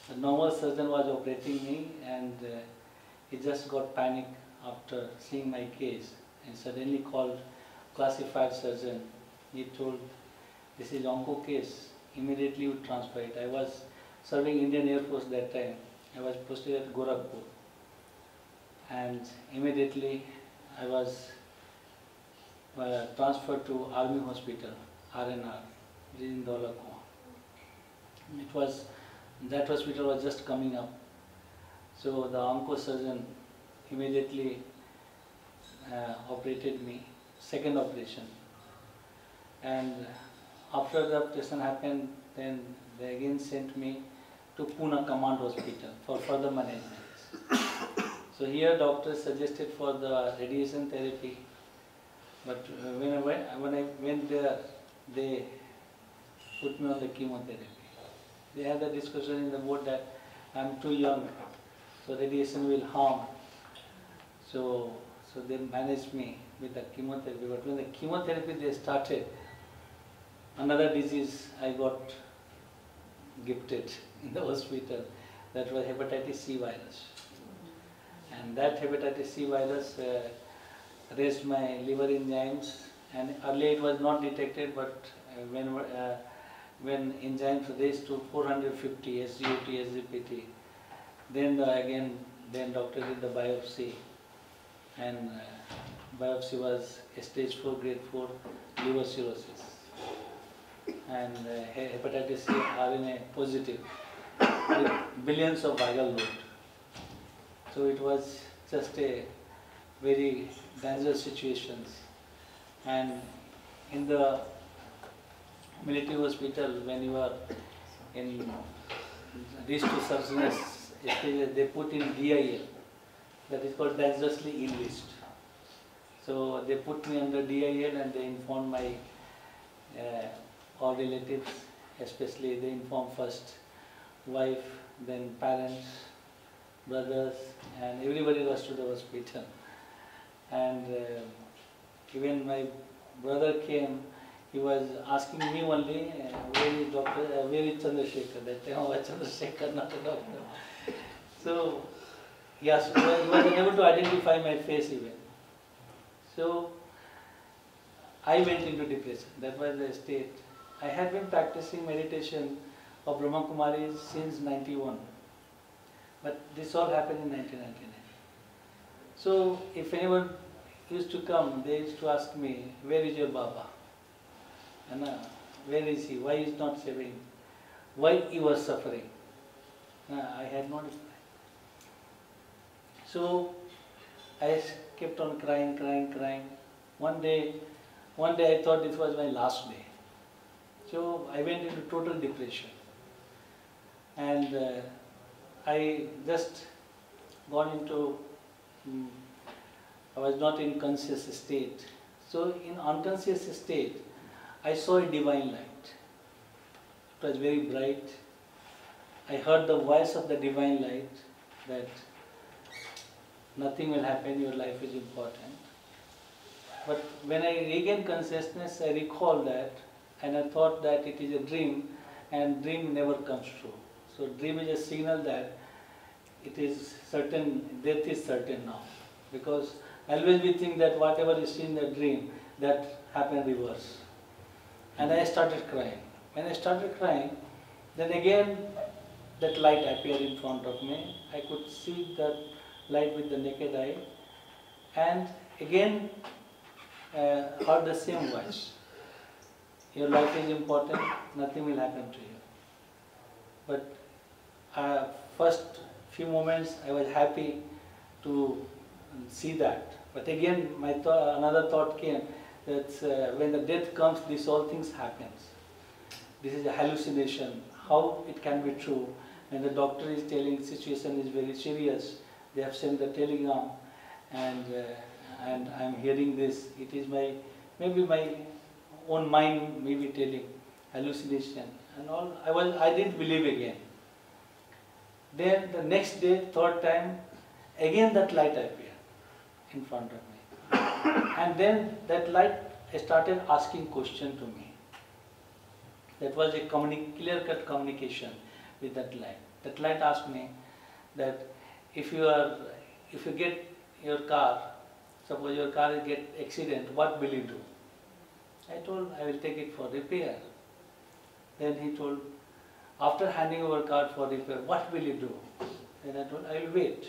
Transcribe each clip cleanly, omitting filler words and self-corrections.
The normal surgeon was operating me, and he just got panic after seeing my case and suddenly called classified surgeon. He told, this is onco case, immediately you transfer it. I was serving Indian Air Force that time. I was posted at Gorakhpur, and immediately I was transferred to Army Hospital, RNR, which is in Dholakua. That hospital was just coming up. So the onco surgeon immediately operated me, second operation. And after the operation happened, then they again sent me to Pune Command Hospital for further management. So here doctors suggested for the radiation therapy, but when I went there, they put me on the chemotherapy. They had a discussion in the board that I am too young, so radiation will harm. So they managed me with the chemotherapy. But when the chemotherapy they started, another disease I got gifted in the hospital. That was hepatitis C virus. And that hepatitis C virus raised my liver enzymes. And earlier it was not detected, but when enzymes raised to 450 SGOT, SGPT, then then doctor did the biopsy, and biopsy was stage 4, grade 4 liver cirrhosis, and hepatitis C RNA positive with billions of viral load. So it was just a very dangerous situation. And in the military hospital, when you are in risk to subsidence stages, they put in DIL, that is called dangerously ill list. So they put me under DIL, and they informed my all relatives, especially they informed first wife, then parents, brothers, and everybody was to the hospital. And even my brother came. He was asking me only, where is doctor, where is Chandrasekhar? That time I was Chandrasekhar, not a doctor. So yes, he was unable to identify my face even. So I went into depression. That was the state. I had been practicing meditation of Brahma Kumaris since 91. But this all happened in 1999. So if anyone used to come, they used to ask me, where is your Baba? And where is he? Why he is not saving? Why he was suffering? I had no reply. So I kept on crying. One day I thought this was my last day. So I went into total depression. And I just gone into, I was not in conscious state. So in unconscious state, I saw a divine light. It was very bright. I heard the voice of the divine light that nothing will happen, your life is important. But when I regained consciousness, I recalled that, and I thought that it is a dream, and dream never comes true. So dream is a signal that it is certain, death is certain now. Because always we think that whatever is seen in the dream, that happened reverse. And I started crying. When I started crying, then again that light appeared in front of me. I could see that light with the naked eye, and again heard the same voice. Your life is important, nothing will happen to you. But first few moments I was happy to see that. But again another thought came, that when the death comes, this all things happens. This is a hallucination. How it can be true? And the doctor is telling situation is very serious. They have sent the telegram, and I am hearing this. It is maybe my own mind maybe telling hallucination and all. I didn't believe again. Then the next day, third time, again that light appeared in front of me. And then that light started asking question to me. That was a clear-cut communication with that light. That light asked me that if you get your car, suppose your car will get accident, what will you do? I told, I will take it for repair. Then he told, after handing over car for repair, what will you do? Then I told, I will wait.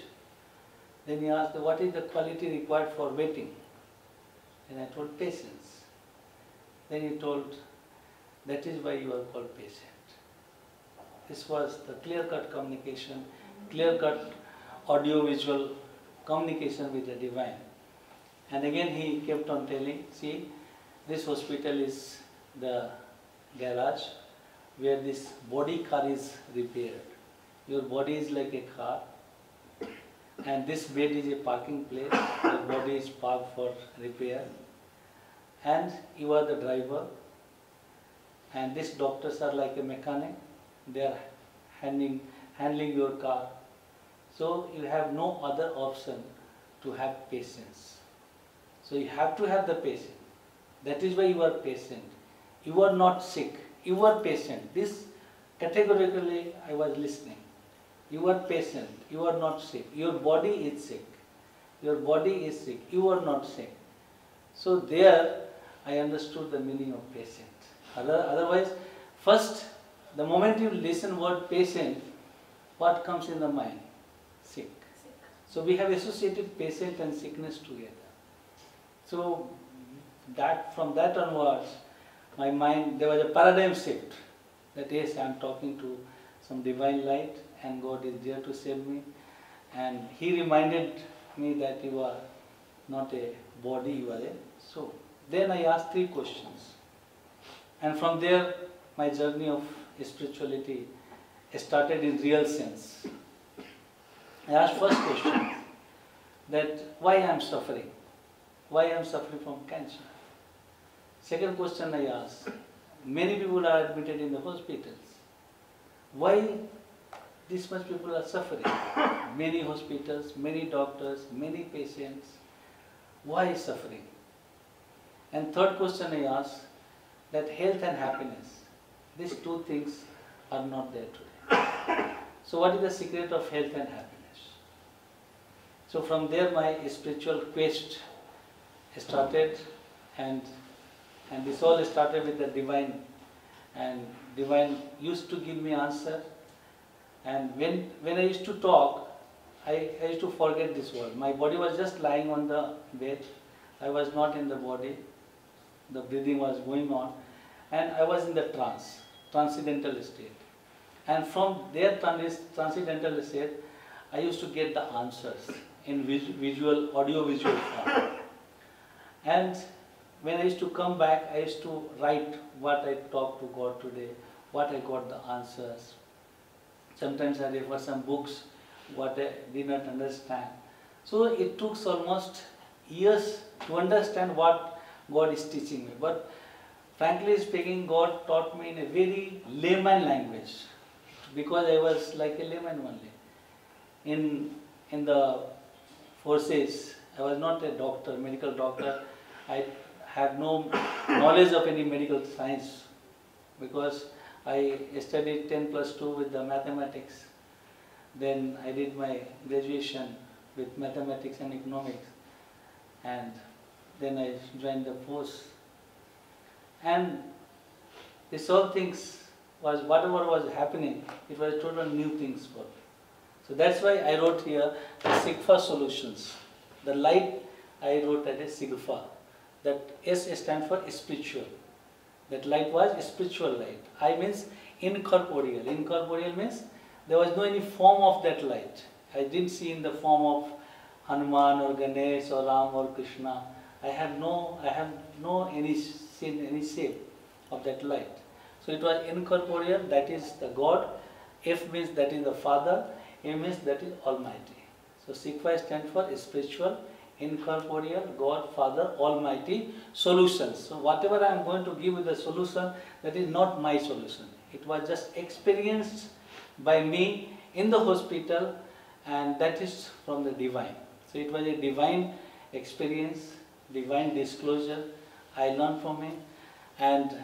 Then he asked, what is the quality required for waiting? Then I told, patience. Then he told, that is why you are called patient. This was the clear-cut communication, clear-cut audio-visual communication with the divine. And again he kept on telling, see, this hospital is the garage where this body car is repaired. Your body is like a car, and this bed is a parking place. Your body is parked for repair, and you are the driver, and these doctors are like a mechanic. They are handling your car. So you have no other option to have patience. So you have to have the patience. That is why you are patient. You are not sick. You are patient. This categorically I was listening. You are patient. You are not sick. Your body is sick. Your body is sick. You are not sick. So there I understood the meaning of patient. Otherwise, first, the moment you listen word patient, what comes in the mind? Sick. So we have associated patient and sickness together. So that from that onwards, my mind, there was a paradigm shift. That yes, I am talking to some divine light and God is there to save me. And he reminded me that you are not a body, you are a soul. Then I asked 3 questions. And from there, my journey of spirituality started in real sense. I asked first question, that why I am suffering? Why I am suffering from cancer? Second question I asked, many people are admitted in the hospitals. Why this much people are suffering? Many hospitals, many doctors, many patients. Why suffering? And third question I asked, that health and happiness, these 2 things are not there today. So what is the secret of health and happiness? So from there my spiritual quest started, and this all started with the divine, and divine used to give me answer. And when I used to talk, I used to forget this world. My body was just lying on the bed. I was not in the body. The breathing was going on, and I was in the transcendental state. And from their transcendental state, I used to get the answers in visual, audio-visual form. And when I used to come back, I used to write what I talked to God today, what I got the answers. Sometimes I refer some books, what I did not understand. So it took almost years to understand what God is teaching me. But frankly speaking, God taught me in a very layman language, because I was like a layman only. In the forces, I was not a doctor, medical doctor. I had no knowledge of any medical science, because I studied 10+2 with the mathematics. Then I did my graduation with mathematics and economics, and then I joined the force. And this all things was, whatever was happening, it was total new things for me. So that's why I wrote here the Sigfa solutions. The light I wrote as a Sigfa. That S stands for spiritual. That light was spiritual light. I means incorporeal. Incorporeal means there was no any form of that light. I didn't see in the form of Hanuman or Ganesh or Ram or Krishna. I have seen any shape of that light. So it was incorporeal, that is the God. F means that is the Father. A means that is Almighty. So Sigfa stands for spiritual, incorporeal, God, Father, Almighty, solutions. So whatever I am going to give you the solution, that is not my solution. It was just experienced by me in the hospital, and that is from the divine. So it was a divine experience, divine disclosure I learned from him, and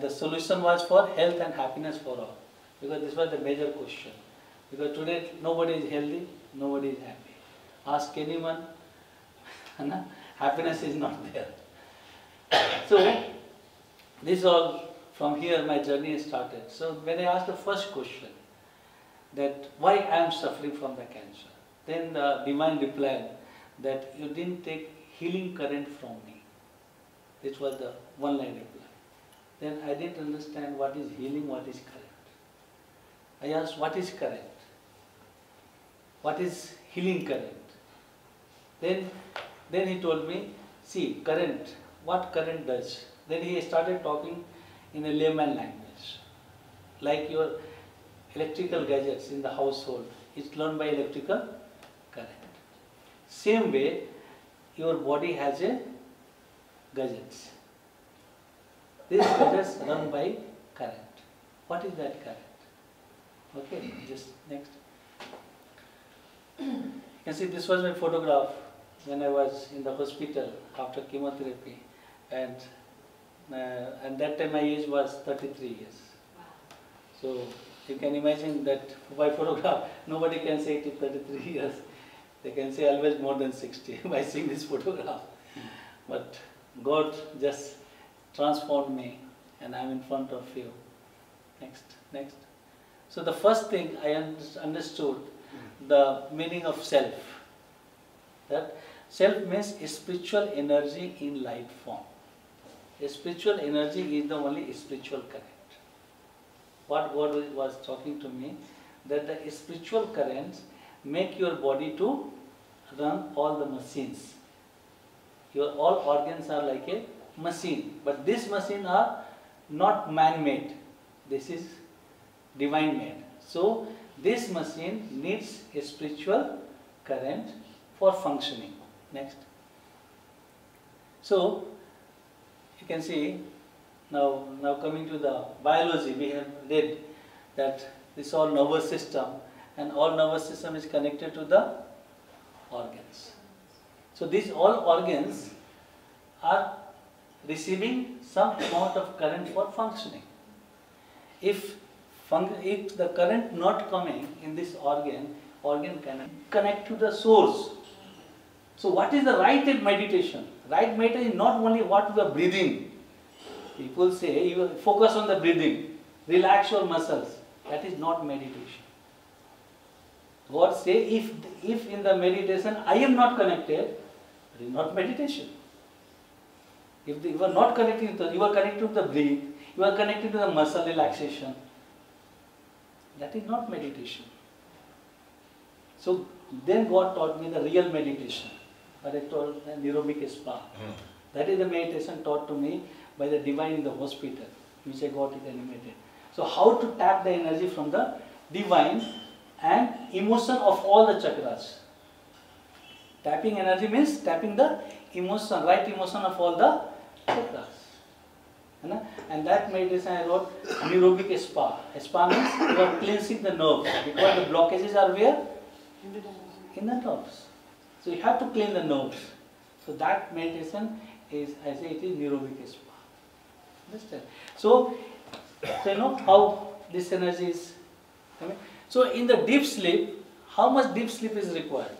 the solution was for health and happiness for all, because this was the major question. Because today nobody is healthy, nobody is happy. Ask anyone, happiness is not there. So this all, from here my journey started. So when I asked the first question, that why I am suffering from the cancer, then the divine replied that you didn't take healing current from me. This was the one line reply. Then I didn't understand what is healing, what is current. I asked, what is current? What is healing current? Then he told me, see, current, what current does? Then he started talking in a layman language. Like your electrical gadgets in the household, it's run by electrical current. Same way, your body has a gadgets. These gadgets run by current. What is that current? Okay, just next. You can see this was my photograph when I was in the hospital after chemotherapy, and that time my age was 33 years. So you can imagine that by photograph, nobody can say it is 33 years. They can say always more than 60 by seeing this photograph. But God just transformed me, and I am in front of you. Next, next. So the first thing I understood the meaning of self. That self means a spiritual energy in light form. A spiritual energy is the only spiritual current. What God was talking to me, that the spiritual currents make your body to run all the machines. Your all organs are like a machine, but these machines are not man-made. This is divine made. So this machine needs a spiritual current for functioning. Next. So you can see now coming to the biology, we have read that this all nervous system, and all nervous system is connected to the organs. So these all organs are receiving some amount of current for functioning. If the current not coming in this organ can connect to the source. So what is the right meditation? Right meditation is not only what we are breathing. People say you focus on the breathing, relax your muscles. That is not meditation. God say if in the meditation I am not connected, it is not meditation. If you are not connecting to, you are connected to the breath, you are connected to the muscle relaxation. That is not meditation. So then God taught me the real meditation. What I told the neurobics spa. That is the meditation taught to me by the divine in the hospital, which I got it animated. So how to tap the energy from the divine and emotion of all the chakras. Tapping energy means tapping the emotion, right emotion of all the chakras. And that meditation I wrote neurobics spa. Spa means you are cleansing the nerves, because the blockages are where? In the nerves. So you have to clean the nerves. So that meditation is, I say it is neurobics spa. Understand? So you know how this energy is coming. So in the deep sleep, how much deep sleep is required?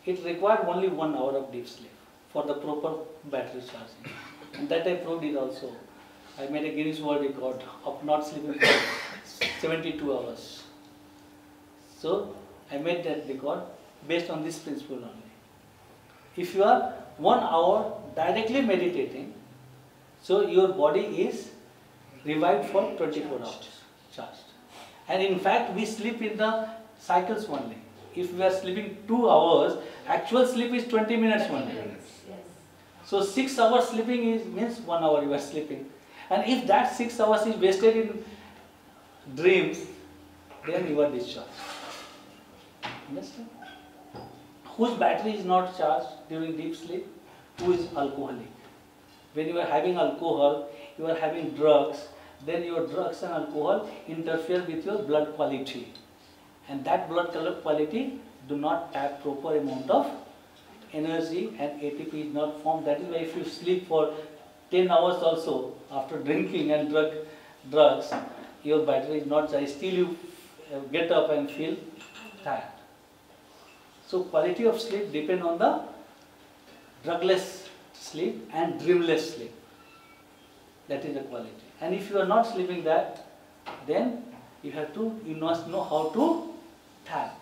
It required only 1 hour of deep sleep for the proper battery charging. And that I proved it also. I made a Guinness World Record of not sleeping for 72 hours. So I made that record based on this principle only. If you are 1 hour directly meditating, so your body is revived for 24 hours charged. And in fact, we sleep in the cycles only. If we are sleeping 2 hours, actual sleep is 20 minutes only. So 6 hours sleeping means 1 hour you are sleeping. And if that 6 hours is wasted in dreams, then you are discharged. Understand? Whose battery is not charged during deep sleep? Who is alcoholic? When you are having alcohol, you are having drugs, then your drugs and alcohol interfere with your blood quality. And that blood quality do not have proper amount of energy, and ATP is not formed. That is why if you sleep for 10 hours also after drinking and drugs, your battery is not charged. Still you get up and feel tired. So quality of sleep depends on the drugless sleep and dreamless sleep. That is the quality. And if you are not sleeping that, then you must know how to tap.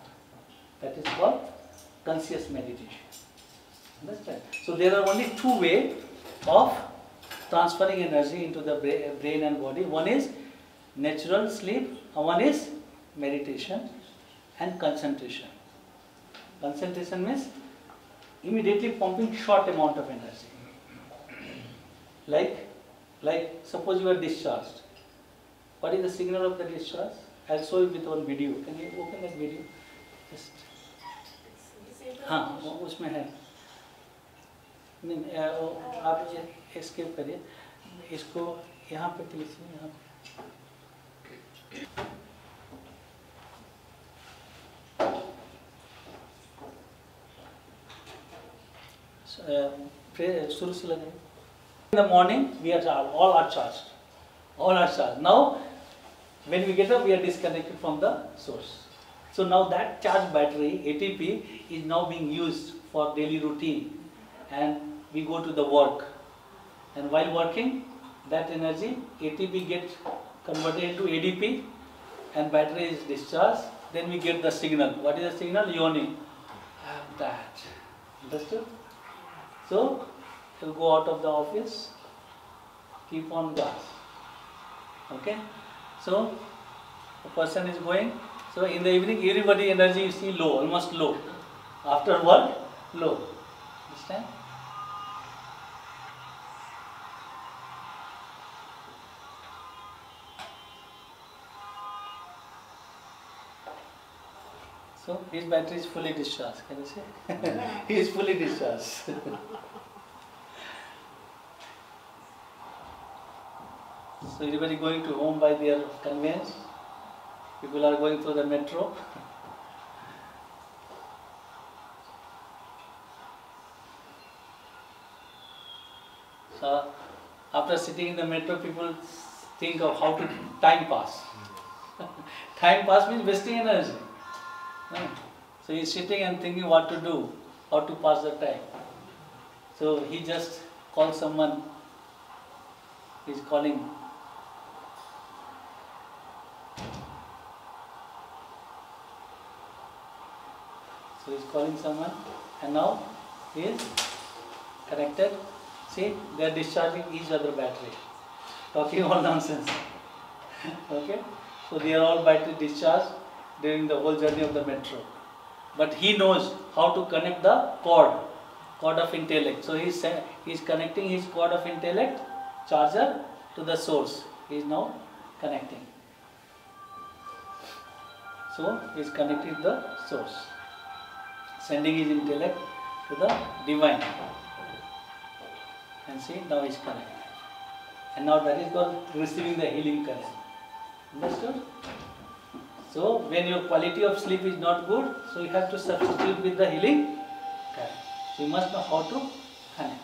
That is called conscious meditation. Understand? So there are only two ways of transferring energy into the brain and body. One is natural sleep, and one is meditation and concentration. Concentration means immediately pumping short amount of energy. Like suppose you are discharged. What is the signal of the discharge? I'll show you with one video. Can you open that video? Just. हाँ, उसमें है. नहीं, आप ये escape करिए. इसको यहाँ पे कीजिए, यहाँ. शुरू से लगाइए. In the morning, we are charged. All are charged. All are charged. Now, when we get up, we are disconnected from the source. So now that charged battery, ATP, is now being used for daily routine, and we go to the work. And while working, that energy, ATP gets converted into ADP, and battery is discharged. Then we get the signal. What is the signal? Yawning. That. Understood? So, you'll go out of the office, keep on gas. Okay? So, the person is going. So, in the evening, everybody energy you see low, almost low. After work, low. Understand? So, his battery is fully discharged. Can you see? He is fully discharged. So everybody going to home by their conveyance. People are going through the metro. So after sitting in the metro, people think of how to time pass. Time pass means wasting energy. So he is sitting and thinking what to do, how to pass the time. So he just calls someone. He is calling. So he is calling someone, and now he is connected. See, they are discharging each other battery, talking all nonsense. Okay, so they are all battery discharged during the whole journey of the metro. But he knows how to connect the cord of intellect. So he is connecting his cord of intellect charger to the source. He is now connecting. So he is connecting the source, sending his intellect to the divine. And see, now he is connected. And now that is called receiving the healing current. Understood? So when your quality of sleep is not good, so you have to substitute with the healing current. So you must know how to connect.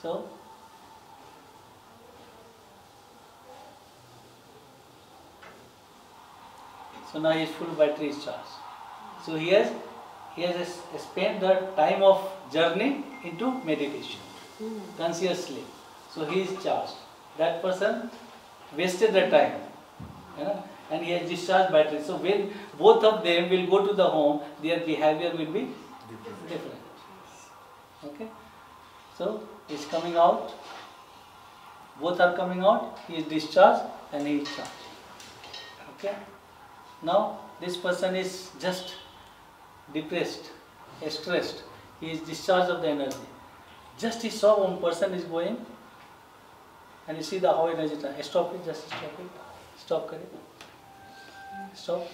So now his full battery is charged. So he has spent the time of journey into meditation, consciously. So he is charged. That person wasted the time, and he has discharged battery. So when both of them will go to the home, their behavior will be different. Okay? So he is coming out. Both are coming out. He is discharged and he is charged. Okay? Now this person is just depressed, stressed. He is discharged of the energy. Just he saw one person is going, and you see the how energy. Stop it, just stop it. Stop it. Stop.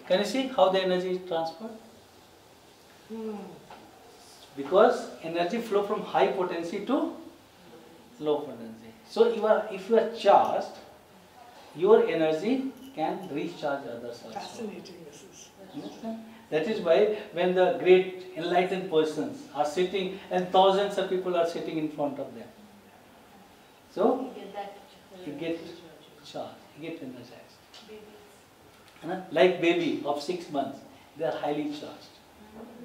Can you see how the energy is transferred? Because energy flow from high potency to low potency. So if you are charged, your energy can recharge others also. Fascinating this is. Understand? That is why when the great enlightened persons are sitting and thousands of people are sitting in front of them, so you get charged. get energized. Like baby of 6 months, they are highly charged.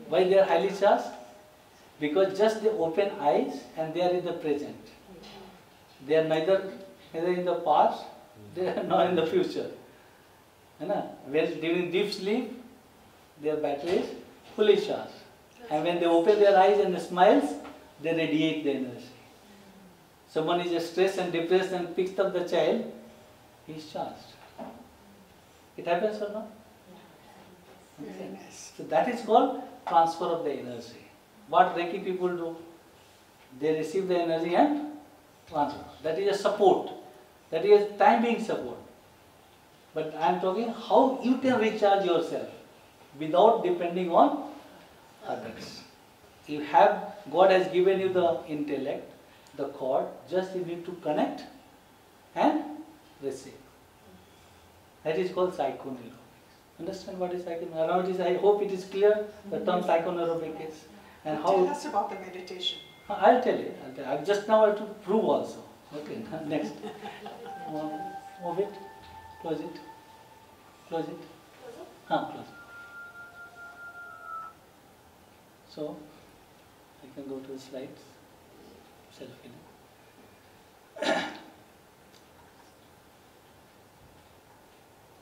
Why they are highly charged? Because just they open eyes and they are in the present. They are neither in the past, they are not in the future. When during deep sleep, their battery is fully charged. And when they open their eyes and smiles, they radiate the energy. Someone is stressed and depressed and picks up the child, he is charged. It happens or not? Yes. So that is called transfer of the energy. What Reiki people do? They receive the energy and transfer. That is a support. That is time being support. But I am talking how you can recharge yourself without depending on others. You have, God has given you the intellect, the cord, just you need to connect and receive. That is called psychoneurobics. Understand what is psychoneurobics? I hope it is clear, the term psychoneurobics is. And how tell us about the meditation. I'll tell you. I just now have to prove also. Okay, next. Move it. Close it. Close it. Close it. So, I can go to the slides. Self-healing.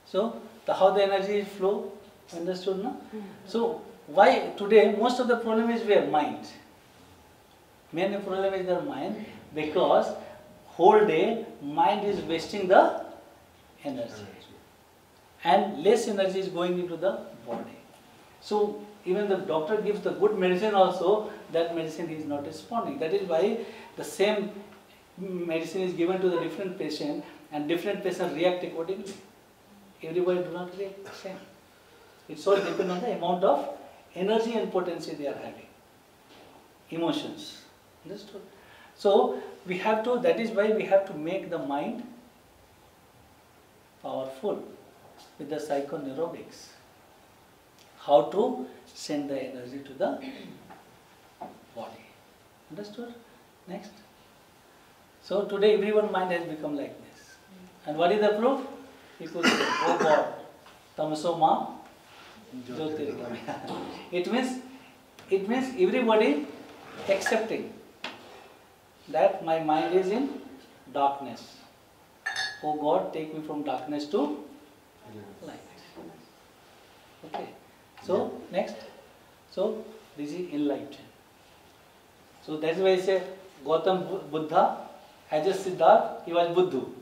So, how the energy flow, understood, no? So, why today most of the problem is where? Mind. Main problem is their mind, because whole day mind is wasting the energy. And less energy is going into the body. So, even the doctor gives the good medicine also, that medicine is not responding. That is why the same medicine is given to the different patient and different patients react accordingly. Everybody do not react the same. It all depends on the amount of energy and potency they are having. Emotions. Understood? So, we have to, that is why we have to make the mind powerful with the psychoneurobics. How to send the energy to the body. Understood? Next. So today everyone's mind has become like this. And what is the proof? People say, oh God, tamaso ma jyotirgamaya. It means everybody accepting that my mind is in darkness. Oh God, take me from darkness to light. Okay. So, next. So, this is enlightened. So, that's why I say Gautam Buddha, as a Siddhartha, he was Buddhu.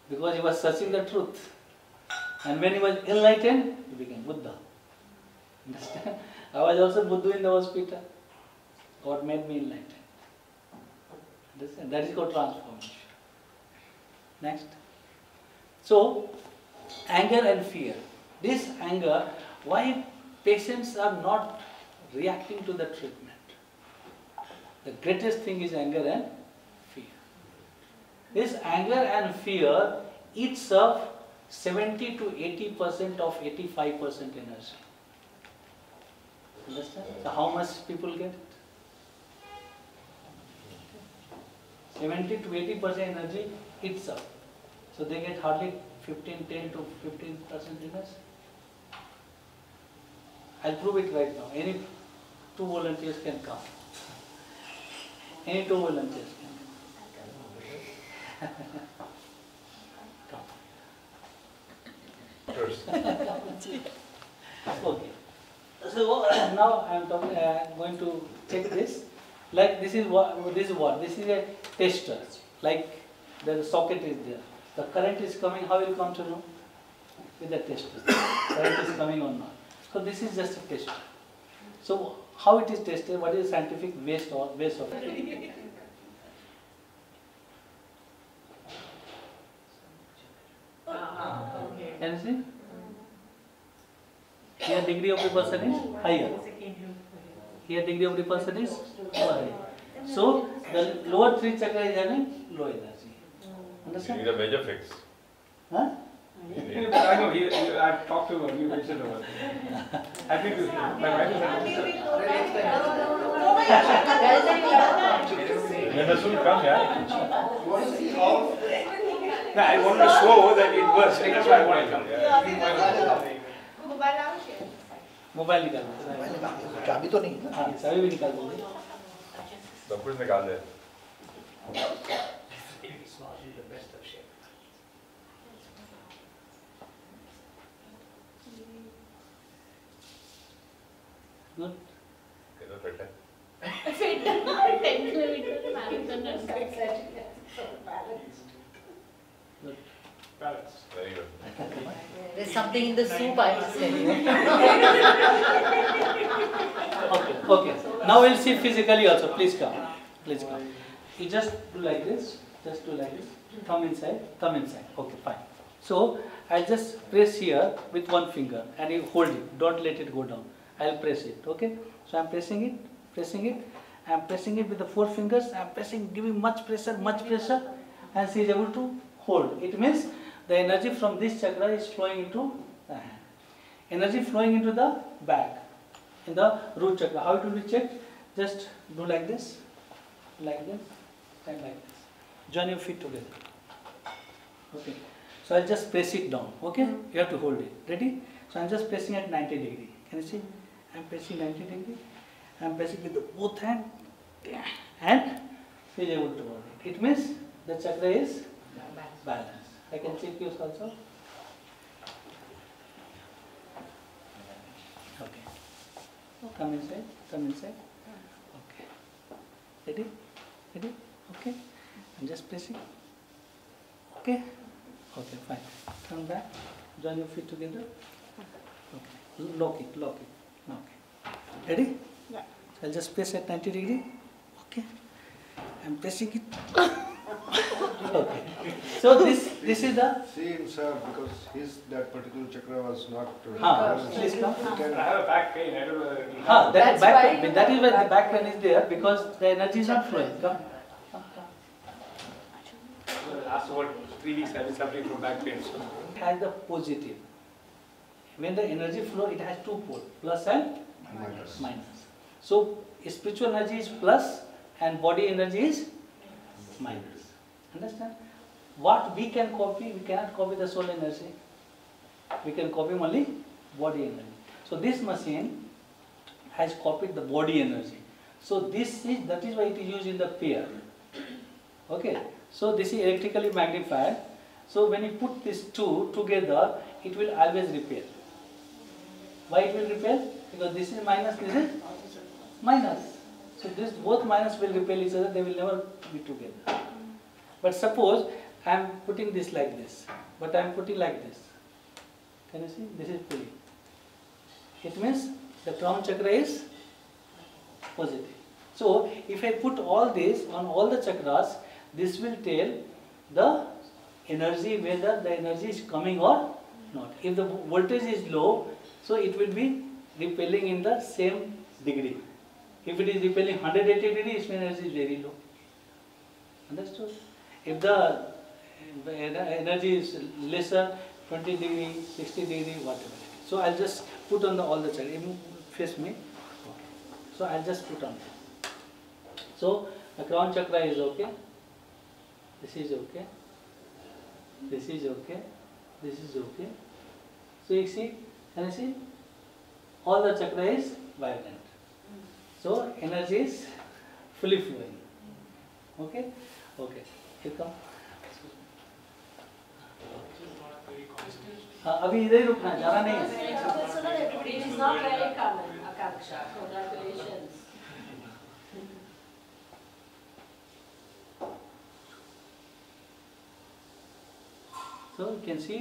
Because he was searching the truth. And when he was enlightened, he became Buddha. Understand? I was also Buddha in the hospital. God made me enlightened. Understand? That is called transformation. Next. So, anger and fear. This anger, why patients are not reacting to the treatment? The greatest thing is anger and fear. This anger and fear eats up 70 to 80% of 85% energy. Understand? So how much people get it? 70 to 80% energy eats up. So they get hardly 10 to 15% energy. I'll prove it right now. Any two volunteers can come. Any two volunteers can come. First. Okay. So now I am going to check this. Like this is what? This is a tester. Like the socket is there. The current is coming. How will you come to know? With the tester. Current is coming or not. So this is just a tester. So how it is tested? What is the scientific base of it? Can you see? Here degree of repulsion is higher. Here degree of repulsion is lower. So the lower three chakra is having low energy. Understand? You need a major fix. Huh? I know, I've talked to him, you mentioned over there. Happy to hear. My wife is When the soon come, yeah? No, I want to show that it works. That's why I want to come. Mobile निकाल दो, चाबी तो नहीं है। हाँ चाबी भी निकाल दो, सब कुछ निकाल दे। गुड कितना फिट है? 10 kilometers marathon run का Very good. There's something in the soup, I must tell you. Okay, okay. Now we'll see physically also. Please come. Please come. You just do like this. Just do like this. Thumb inside. Thumb inside. Okay, fine. So I'll just press here with one finger and you hold it. Don't let it go down. I'll press it. Okay. So I'm pressing it. Pressing it. I'm pressing it with the 4 fingers. I'm pressing, giving much pressure, and she is able to hold. It means the energy from this chakra is flowing into the hand. Energy flowing into the back, in the root chakra. How it will be checked? Just do like this, and like this. Join your feet together. Okay. So I'll just press it down. Okay. You have to hold it. Ready? So I'm just pressing at 90 degree. Can you see? I'm pressing 90 degree. I'm pressing with the both hand, and she is able to hold it. It means the chakra is balanced. I can check yours also. Okay. Come inside. Come inside. Okay. Ready? Ready? Okay. I'm just pressing. Okay. Okay. Fine. Turn back. Join your feet together. Okay. Lock it. Lock it. Okay. Ready? Yeah. So I'll just press at 90 degree. Okay. I'm pressing it. Okay. So this is the. See him, sir, because his that particular chakra was not. Please come. I have a back pain. I don't know. That That's back why pain. you That have is why the back back pain. pain is there because the energy is not flowing. Come. Last about 3 weeks I've been suffering from back pain. So. It has the positive. When the energy flow, it has 2 poles, plus and Minus. minus. So spiritual energy is plus and body energy is minus. Understand? What we can copy, we cannot copy the soul energy. We can copy only body energy. So this machine has copied the body energy. So that is why it is used in the pair. Okay. So this is electrically magnified. So when you put these 2 together, it will always repel. Why it will repel? Because this is minus, this is minus. So this both minus will repel each other, they will never be together. But suppose I am putting this like this, but I am putting like this. Can you see? This is pulling. It means the crown chakra is positive. So if I put all this on all the chakras, this will tell the energy, whether the energy is coming or not. If the voltage is low, so it will be repelling in the same degree. If it is repelling 180 degrees, its energy is very low. Understood? If the energy is lesser, 20 degree, 60 degree, whatever. So I'll just put on all the chakras. Face me. Okay. So I'll just put on. So the crown chakra is okay. This is okay. This is okay. This is okay. So you see, can you see? All the chakra is vibrant. So energy is fully flowing. Okay? Okay. Here come. अभी इधर ही रुकना है, जाना नहीं है. It is not very common, Akanksha. Congratulations. So you can see.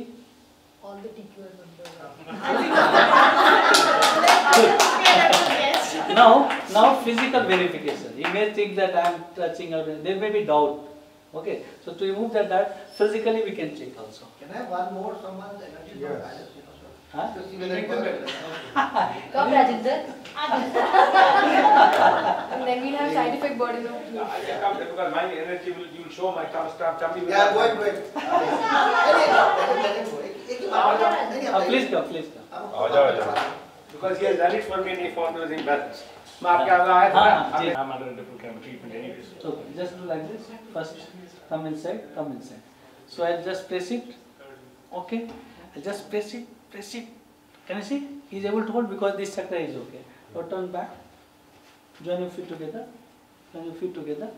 All the TQR members. Now physical verification. You may think that I am touching or there may be doubt. Okay. So to remove that physically we can check also. Can I have one more someone's energy from Yes. balance, you know, sir? Huh? To see whether it works. Come, Rajinder. And then we'll have side effect burden of flu. I can come there because my energy will, you will show my tummy. will Yeah, not- go ahead, go ahead. Let him go. Please come. आ जाओ. Because he has done it for me and he found was imbalance. हाँ, जी. I'm under different kind of treatment anyways. Okay, just do like this. First, come inside. So I'll just press it. Okay. I'll just press it, press it. Can you see? He's able to hold because this chakra is okay. Now turn back. Join your feet together. Join your feet together.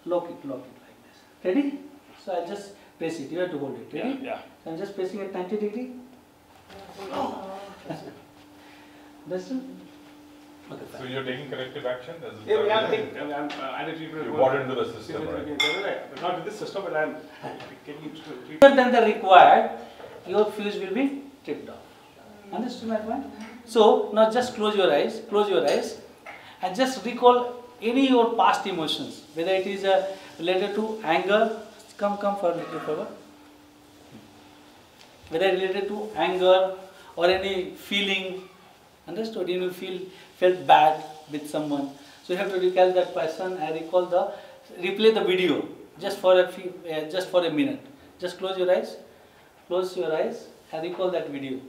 Lock it like this. Ready? So I'll just press it. You have to hold it. Ready? Yeah. So I'm just pressing at 90 degree. Understand? Okay, So fine. you're taking corrective action? Yeah, we have to think. Either treatment. You bought into the system, right? But not with this system, but I'm getting it to treat. Other than the required, your fuse will be tripped off. Understood my point? So now just close your eyes, and just recall any your past emotions, whether it is related to anger. Come for a little forward. Whether related to anger or any feeling. Understood? You felt bad with someone. So you have to recall that person and replay the video just for a minute. Just close your eyes and recall that video.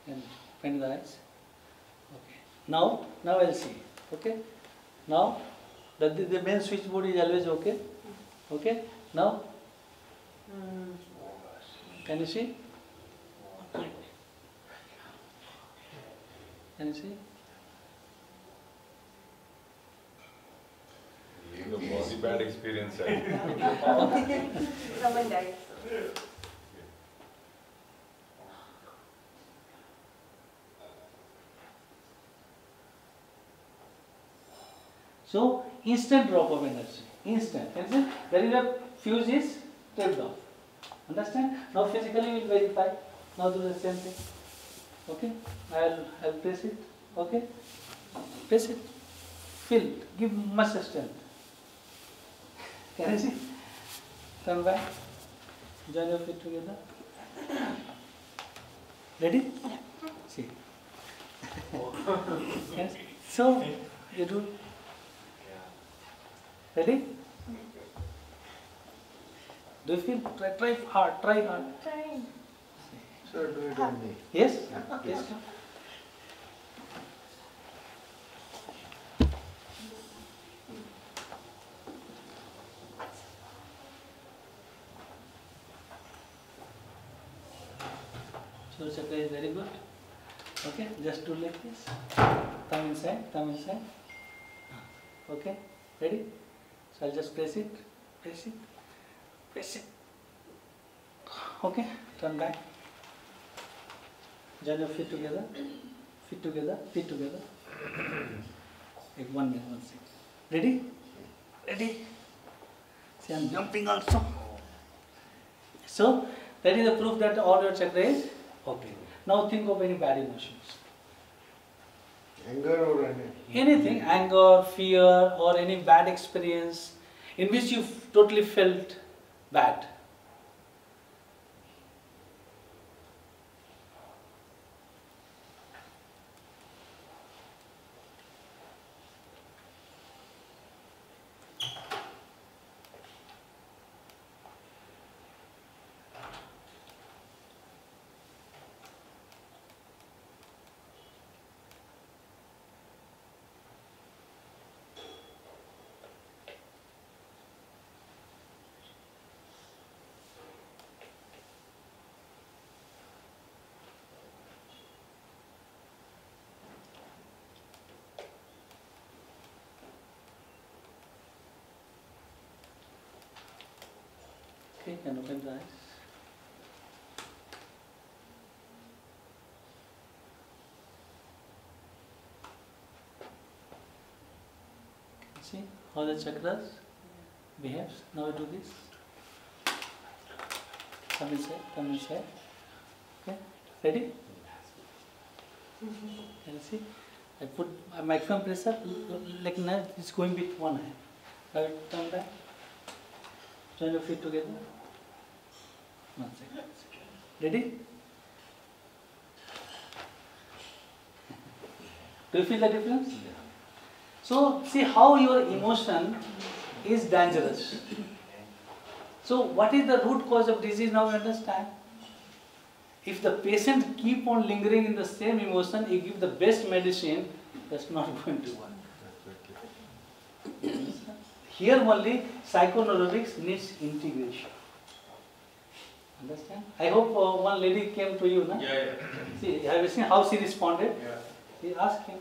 And open the eyes. Okay. Now I'll see. Okay. Now the main switchboard is always okay. Okay. Now can you see? Can you see? You know, very bad experience. Right? Someone died. So instant drop of energy. Instant. There is a fuse is tripped off. Understand? Now physically we will verify. Now do the same thing. Okay? I'll press it. Okay? Press it. Feel. Give much strength. Can you see? Turn back. Join your feet together. Ready? See. Yes. So you do. Ready? Do you feel? Try hard. Trying. Sir, do it on me. Yes? Yes. So chakra is very good. Okay, just do like this. Thumb inside. Okay, ready? So I'll just press it. Okay, turn back. Join your feet together. Like 1 minute, 1 second. Ready? See, I'm jumping also. So, that is the proof that all your chakra is okay. Now think of any bad emotions. Anger or any? Anything, anger, fear, or any bad experience in which you totally felt bad. Okay, can open the eyes. See how the chakras behaves. Now we do this. Come inside. Okay, ready? Can you see? I put a maximum pressure, like now it's going with one hand. Now it turn back. Join your feet together. 1 second. Ready? Do you feel the difference? So see how your emotion is dangerous. So what is the root cause of disease now you understand? If the patient keep on lingering in the same emotion, you give the best medicine, that's not going to work. Here only psychoneurobics needs integration. Understand? I hope one lady came to you, no? Yeah. See, have you seen how she responded? Yeah. He asked him,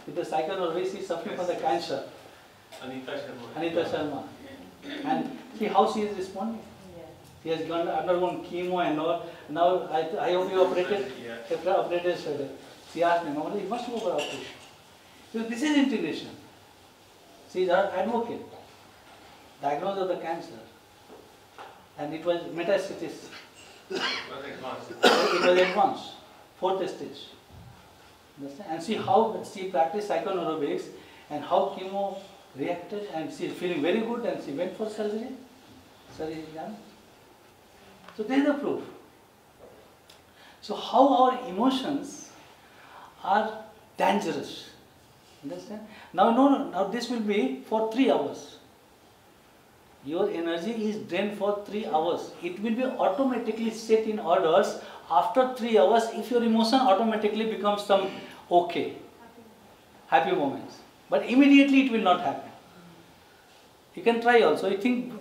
with the psychoneurobics, he is suffering from the cancer, Anita Sharma. Anita Sharma. And see how she is responding. He has undergone chemo and all. Now I hope you operated. Yeah. Operated shoulder. She asked me, normally you must go for operation. So this is integration. She is our advocate. Diagnosis of the cancer. And it was metastasis. It was advanced. Fourth stage. Understand? And see how she practiced psychoneurobics and how chemo reacted, and she is feeling very good and she went for surgery. Surgery is done. So there is the proof. So how our emotions are dangerous. Understand? Now this will be for 3 hours. Your energy is drained for 3 hours. It will be automatically set in orders after 3 hours if your emotion automatically becomes some okay, happy moments. But immediately it will not happen. You can try also. You think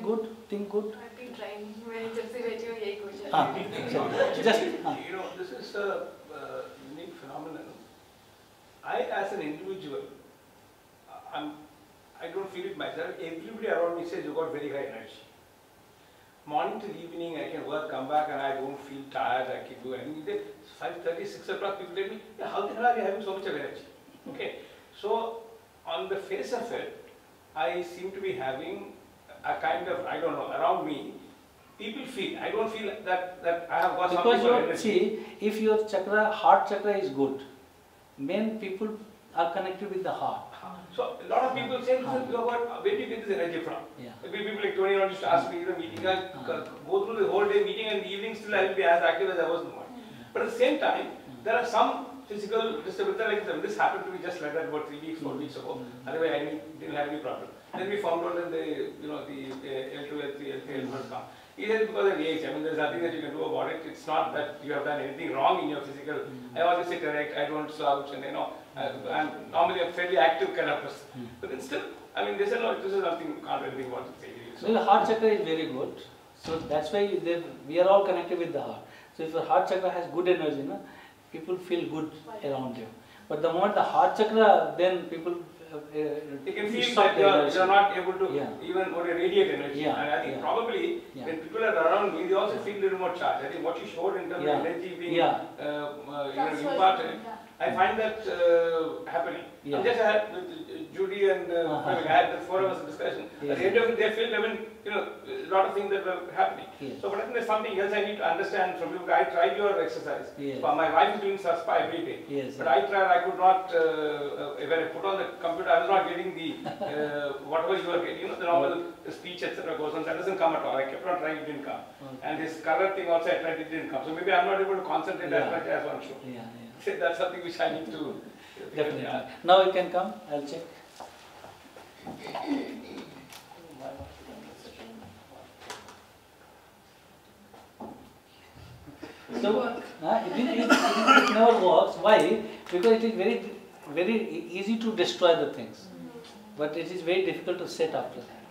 good. I've been trying. मैंने जब से बैठी हूँ यही कोशिश Just You know, this is a unique phenomenon. I, as an individual, I don't feel it myself. Everybody around me says you got very high energy. Morning till evening, I can work, come back, and I don't feel tired. I can do anything. 5:30, 6 o'clock, people tell me, yeah, how the hell are you having so much of energy? Okay, so on the face of it, I seem to be having a kind of, I don't know, around me, people feel. I don't feel that I have got something because for your, energy. see, if your chakra, heart chakra is good, men people are connected with the heart. So a lot of people say, where do you get this energy from? Yeah. Maybe people like Tony used to ask me in the meeting, I go through the whole day meeting, and in the evening still I will be as active as I was in the morning. But at the same time, there are some physical disturbances, like this happened to me just like that about 3 weeks, 4 weeks ago. Otherwise I didn't have any problem. Then we found out that the L2, L3, L3 has come. It is because of age. I mean, there's nothing that you can do about it. It's not that you have done anything wrong in your physical. I always say correct. I don't slouch, and I'm normally a fairly active kind of person. But then still, I mean, they say no, this is nothing. You can't do anything about it. So the heart chakra is very good. So that's why we are all connected with the heart. So if your heart chakra has good energy, no, people feel good around you. But the moment the heart chakra, then people you can feel stop that the you're not able to Yeah. even radiate energy. Yeah. And I think Yeah. probably Yeah. when people are around me, they also feel a little more charged. I think what you showed in terms Yeah. of energy being Yeah. imparted, I find that happening. Yeah. I just had with Judy and I had the 4 hours discussion. At the end of it, they felt a lot of things that were happening. Yes. So, but I think there's something else I need to understand from you. I tried your exercise. Yes. My wife is doing SASPA every day. Yes. But I tried, I could not, when I put on the computer, I was not getting the, whatever you are getting, the normal speech, etc. goes on, that doesn't come at all. I kept on trying, it didn't come. Okay. And this color thing also, I tried, it didn't come. So maybe I'm not able to concentrate as much as one should. Yeah. That's something which I need to. Definitely. Yeah. Now you can come, I'll check. So, it never works. Why? Because it is very easy to destroy the things. But it is very difficult to set after that.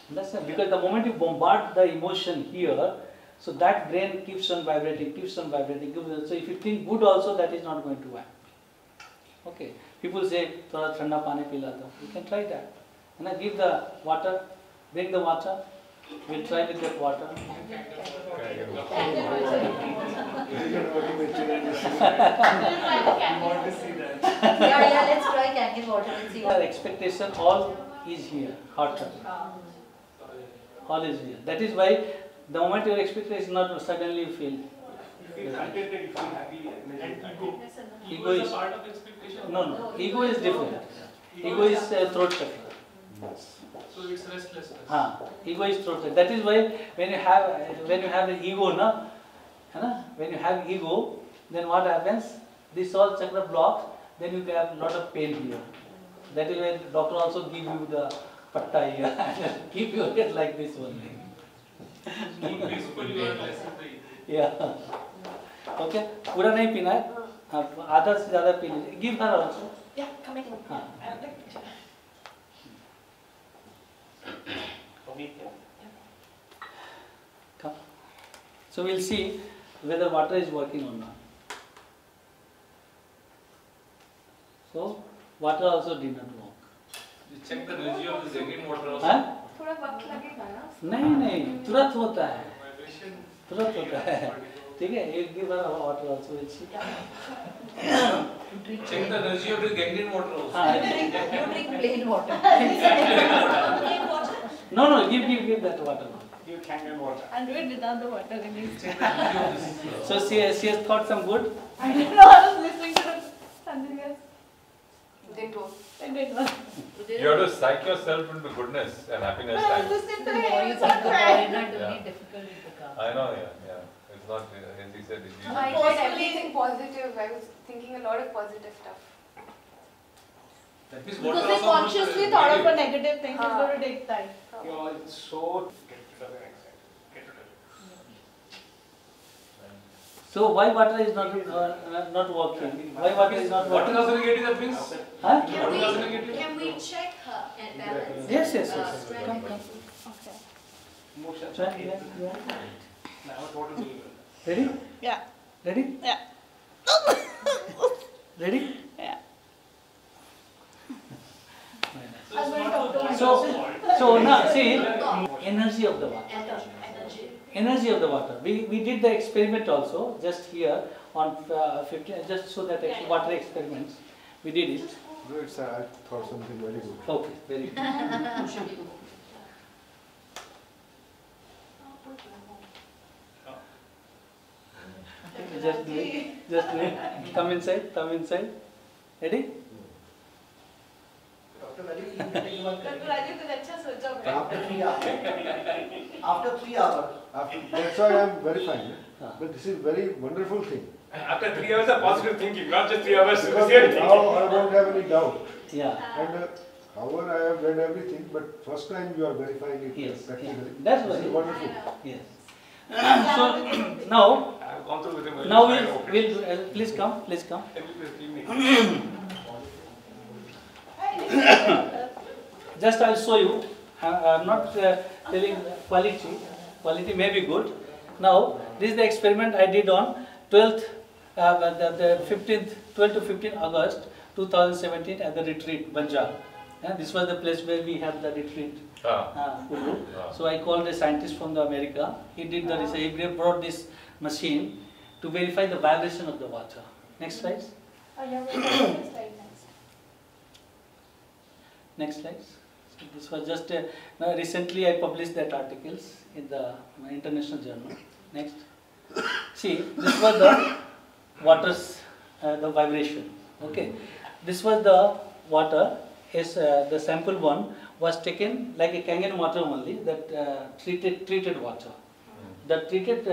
Understand? Because the moment you bombard the emotion here, so that brain keeps on vibrating. So if you think good also, that is not going to happen. Okay. People say, "Thoda thanda pani pila do." You can try that. And I give the water, bring the water. We'll try with that water. Yeah, let's try Kangen water and see Our expectation all is here, heart chakra. All is here. That is why the moment your expectation is not, suddenly you feel. You feel contented, you feel happy, and Ego is part of expectation. no. Ego is different. Ego is throat chakra. So it's restlessness. Ego is throat chakra. That is why when you have the ego, when you have ego, then what happens? This all chakra blocks, then you have a lot of pain here. That is why doctor also give you the patta here, keep your head like this only. Peaceful you are less in the Yeah. Okay, पूरा नहीं पीना है, हाँ, आधा से ज़्यादा P लीजिए. Give her also. Yeah, coming. हाँ. I'll take picture. Come. So we'll see whether water is working or not. So water also did not work. You check the ratio of the drinking water also. हाँ? थोड़ा वक्त लगेगा ना. नहीं नहीं, तुरंत होता है, Vibration. तुरंत होता है. ठीक है, एक give her water also we'll see. Check the ratio of the Ganglion water also. हाँ. You drink plain water. Plain water. No, give that water. You can get water. I'll do it without the water in it. Check the ratio of this. So she has thought some good. I didn't know I was listening to something else. They told. I didn't know. You have to psych yourself into goodness and happiness But I was time. listening The to more him. you It's think not about right. it, not Yeah. only difficult it becomes. I know, yeah. It's not, as he said, it's easy. I tried everything positive. I was thinking a lot of positive stuff. That means water Because they also not consciously thought of a negative. negative thing. It's going to take time. You know, it's so get rid of your anxiety. Get rid of it. So why water is not working? Why water is not Water is working? also negative, that means. Huh? Water is also negative. Can we check her and balance? Yes. Strength. Come. Okay. Emotions. Try, yeah. Now what to do? Ready? Yeah. Ready? Yeah. Ready? Yeah. So it's I'm going to not talk to the my water. So now see, energy of the water. Energy. Energy of the water. We did the experiment also just here on 15, just so that water experiments. We did it. No, it's, I thought something very good. Okay, very good. Just do it. Just do it. Come inside. Come inside. Ready? Dr. Rajiv, you meeting was Dr. Rajiv, कुछ अच्छा सोचा होगा. after 3 hours. After 3 hours. That's why I am verifying. Ah. But this is very wonderful thing. After 3 hours of positive thinking, not just 3 hours Because real now thinking. I don't have any doubt. Yeah. And however I have read everything, but first time you are verifying it Yes. practically. Yeah. That's This is right. wonderful. Yes. So now I've gone through with him. we'll please come. Please come. Just I'll show you. I'm not telling quality. Quality may be good. Now this is the experiment I did on 12th, the 15th, 12 to 15 August 2017 at the retreat Banjar. This was the place where we have the retreat. Kulu. So I called a scientist from the America. He did the research. He brought this machine to verify the vibration of the water. Next slide. Oh, yeah, we'll go to the slide next. Next slide. So this was just recently I published that articles in the international journal. Next. See, this was the water's the vibration. Okay. This was the water. Is the sample one was taken like a Kangen water only, that treated water, that treated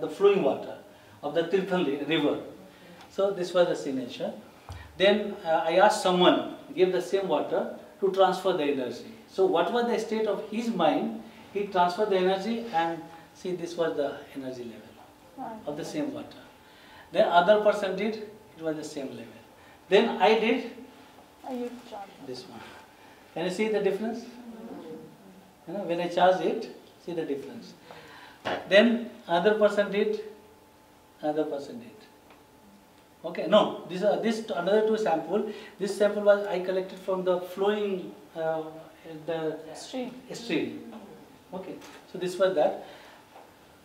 the flowing water of the Tirthan river. So this was the signature. Then I asked someone give the same water to transfer the energy. So what was the state of his mind? He transferred the energy, and see, this was the energy level of the same water. Then other person did, it was the same level. Then I did this one. Can you see the difference? You know, when I charge it, see the difference. Then other person did, other person did. Okay, no, this another two sample. This sample was I collected from the flowing the stream. Okay, so this was that.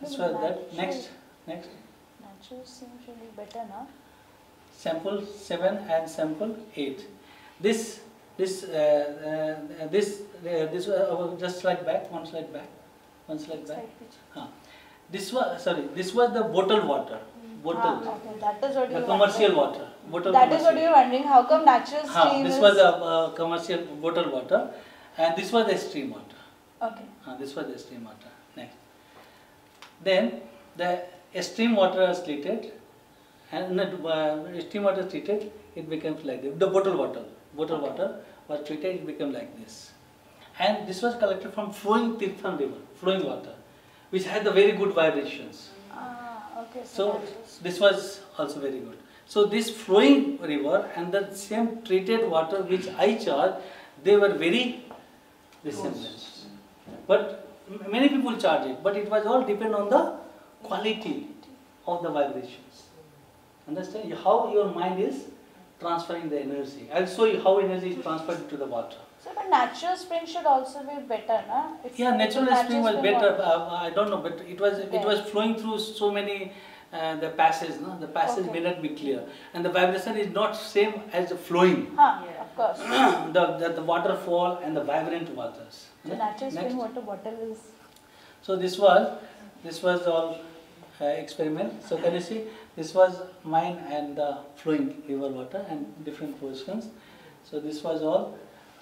This was that. Next. Natural seems to be better now. Sample 7 and sample 8. This was just slide back, one slide back. This was the bottled water. Bottled. Okay, that is what The you commercial water. Bottled That is what commercial. you're wondering. How come natural stream This is... was the commercial bottled water, and this was the stream water. Okay. This was the stream water. Next. Then the stream water is treated, and steam water treated, it becomes like this. The bottle water was treated, it became like this. And this was collected from flowing Tirthan river, flowing water, which had the very good vibrations. Okay. So this was also very good. So this flowing river and the same treated water which I charge, they were very resemblance. But many people charge it, but it was all depend on the quality of the vibrations. Understand how your mind is transferring the energy. I'll show you how energy is transferred to the water. So, but natural spring should also be better, na? Yeah, natural spring was better. I don't know, but it was Okay. flowing through so many the passage. No, the passage may not be clear, and the vibration is not same as the flowing. Of course. the waterfall and the vibrant waters. So natural Next. spring water bottle is. So this was all experiment. So can you see, this was mine and the flowing river water and different positions. So this was all.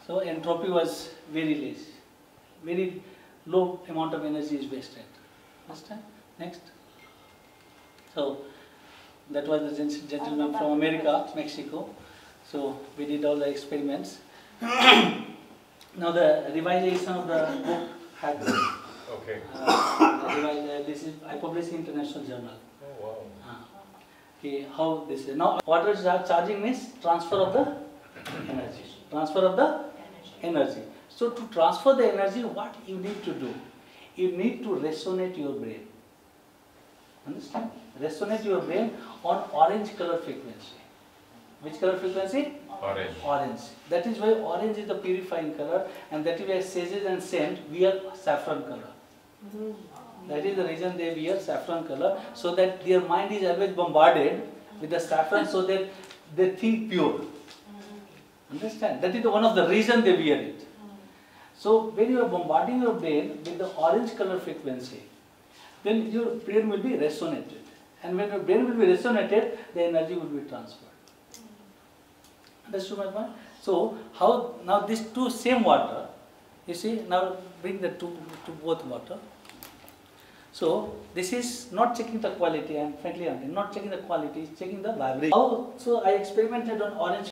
So entropy was very less, very low amount of energy is wasted. Understand? Next. So that was the gentleman from America, Mexico. So we did all the experiments. Now the revisation of the book had Okay. this is I published in International Journal. Oh wow. Okay, how this is now water charging means transfer of the energy. Transfer of the energy. So to transfer the energy, what you need to do? You need to resonate your brain. Understand? Resonate your brain on orange color frequency. Which color frequency? Orange. Orange. That is why orange is the purifying color, and that is why sages and saints wear saffron color. That is the reason they wear saffron color, so that their mind is always bombarded with the saffron, so that they think pure. Understand? That is one of the reasons they wear it. So when you are bombarding your brain with the orange color frequency, then your brain will be resonated. And when your brain will be resonated, the energy will be transferred. Understood my point? So how now these two same water, you see, now bring the two to both water. So this is not checking the quality, and frankly I'm not checking the quality, it's checking the vibration. So I experimented on orange